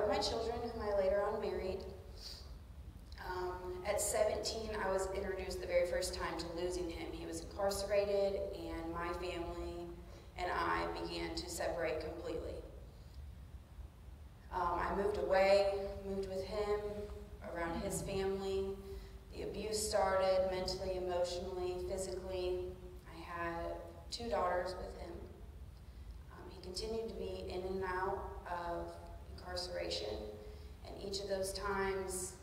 of my children, whom I later on married. At 17, I was introduced the very first time to losing him. He was incarcerated, and my family and I began to separate completely. I moved away, moved with him, around his family. The abuse started mentally, emotionally, physically. I had 2 daughters with him. He continued to be in and out of incarceration, and each of those times,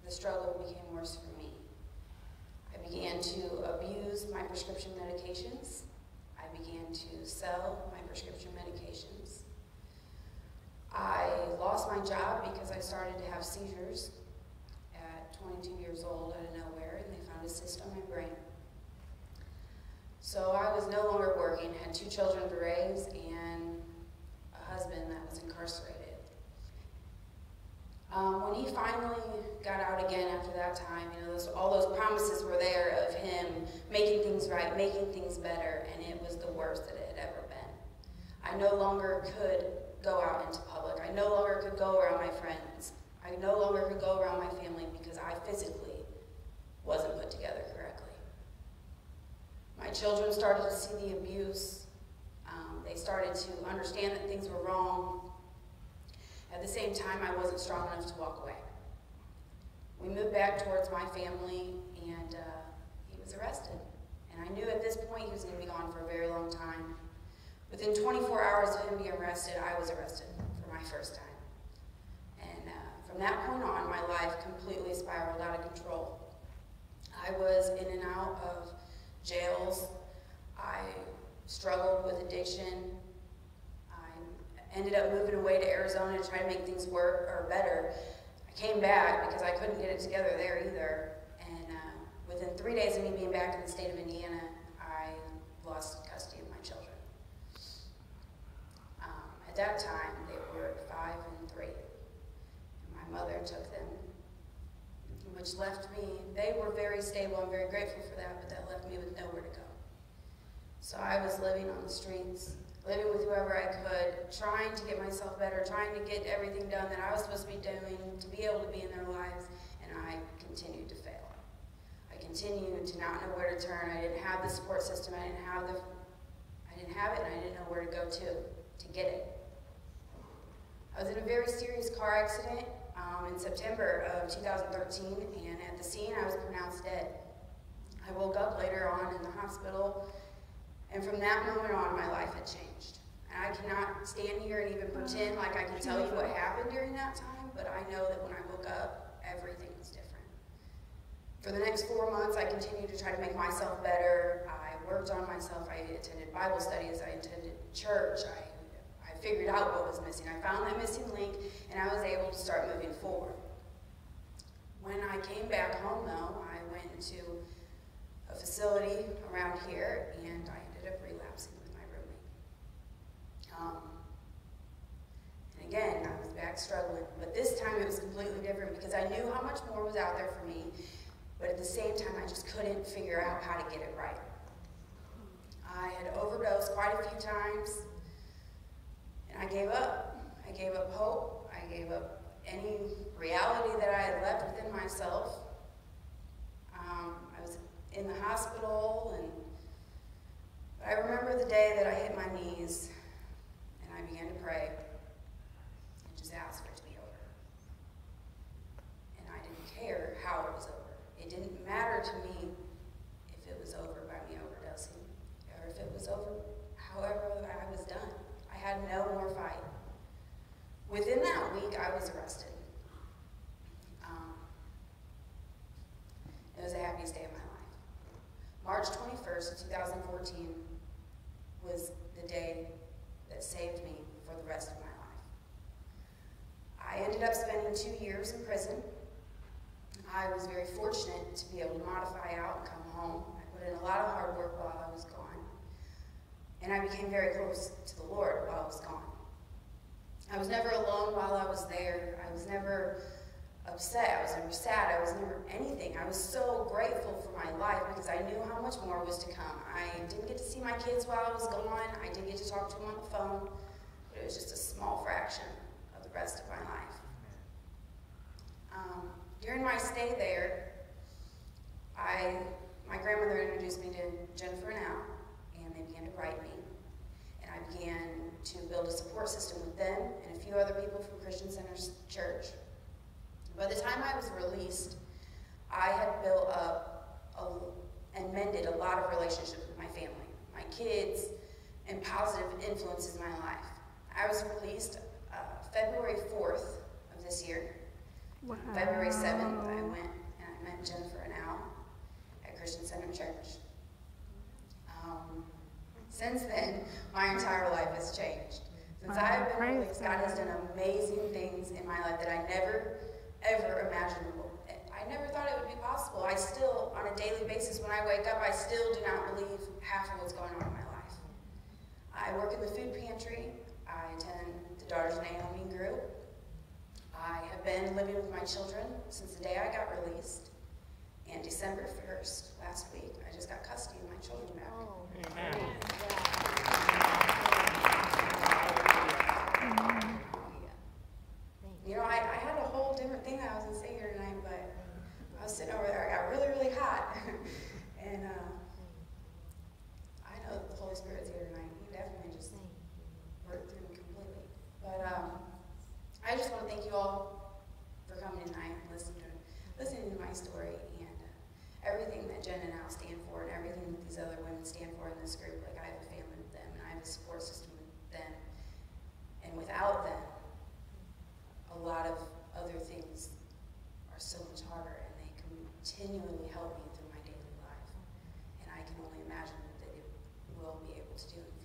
the struggle became worse for me. I began to abuse my prescription medications. I began to sell my prescription medications. I lost my job because I started to have seizures at 22 years old out of nowhere, and they found a cyst on my brain. So I was no longer working, had 2 children to raise, and a husband that was incarcerated. When he finally got out again after that time, all those promises were there of him making things right, making things better, and it was the worst that it had ever been. I no longer could go out into public. I no longer could go around my friends. I no longer could go around my family because I physically wasn't put together correctly. My children started to see the abuse. They started to understand that things were wrong. At the same time, I wasn't strong enough to walk away. We moved back towards my family, and he was arrested. And I knew at this point he was going to be gone for a very long time. Within 24 hours of him being arrested, I was arrested for my first time. And from that point on, my life completely spiraled out of control. I was in and out of jails. I struggled with addiction. Ended up moving away to Arizona to try to make things work or better. I came back because I couldn't get it together there either. And within 3 days of me being back in the state of Indiana, I lost custody of my children. At that time, they were 5 and 3. And my mother took them, which left me, they were very stable. I'm very grateful for that, but that left me with nowhere to go. So I was living on the streets, living with whoever I could, trying to get myself better, trying to get everything done that I was supposed to be doing to be able to be in their lives, and I continued to fail. I continued to not know where to turn. I didn't have the support system. I didn't have it, and I didn't know where to go to get it. I was in a very serious car accident in September of 2013, and at the scene, I was pronounced dead. I woke up later on in the hospital, and from that moment on, my life had changed. And I cannot stand here and even pretend like I can tell you what happened during that time, but I know that when I woke up, everything was different. For the next 4 months, I continued to try to make myself better. I worked on myself. I attended Bible studies. I attended church. I figured out what was missing. I found that missing link, and I was able to start moving forward. When I came back home, though, I went to a facility around here, and I ended up relapsing with my roommate. And again, I was back struggling, but this time it was completely different because I knew how much more was out there for me, but at the same time, I just couldn't figure out how to get it right. I had overdosed quite a few times, and I gave up. I gave up hope. I gave up any reality that I had left within myself. I was in the hospital, and I remember the day that I hit my knees, and I began to pray and just ask for it to be over. And I didn't care how it was over. It didn't matter to me if it was over by me overdosing, or if it was over however I was done. I had no more fight. Within that week, I was arrested. It was the happiest day of my life. March 21st, 2014 was the day that saved me for the rest of my life. I ended up spending 2 years in prison. I was very fortunate to be able to modify out and come home. I put in a lot of hard work while I was gone. And I became very close to the Lord while I was gone. I was never alone while I was there. I was never upset. I was never sad. I was never anything. I was so grateful for my life because I knew how much more was to come. I didn't get to see my kids while I was gone. I did get to talk to them on the phone, but it was just a small fraction of the the rest of my life. During my stay there, my grandmother introduced me to Jennifer and Al, and they began to write me. And I began to build a support system with them and a few other people from Christian Center's church. By the time I was released, I had built up and mended a lot of relationships with my family, my kids, and positive influences in my life. I was released February 4th of this year. Wow. February 7th, I went and I met Jennifer and Al at Christian Center Church. Since then, my entire life has changed. Since I have been released, God has done amazing things in my life that I never, ever imaginable. I never thought it would be possible. I still, on a daily basis, when I wake up, I still do not believe half of what's going on in my life. I work in the food pantry. I attend the Daughters of Naomi group. I have been living with my children since the day I got released. And December 1st, last week, I just got custody of my children back. Oh, amen. You know, I had a whole different thing that I was going to say here tonight, but I was sitting over there. I got really, really hot. And I know that the Holy Spirit's here tonight. He definitely just worked through me completely. But I just want to thank you all for coming tonight and listening to my story and everything that Jen and Al stand for and everything that these other women stand for in this group. Like, I have a family with them and I have a support system with them. And without them, a lot of other things are so much harder, and they continually help me through my daily life. And I can only imagine that it will be able to do in the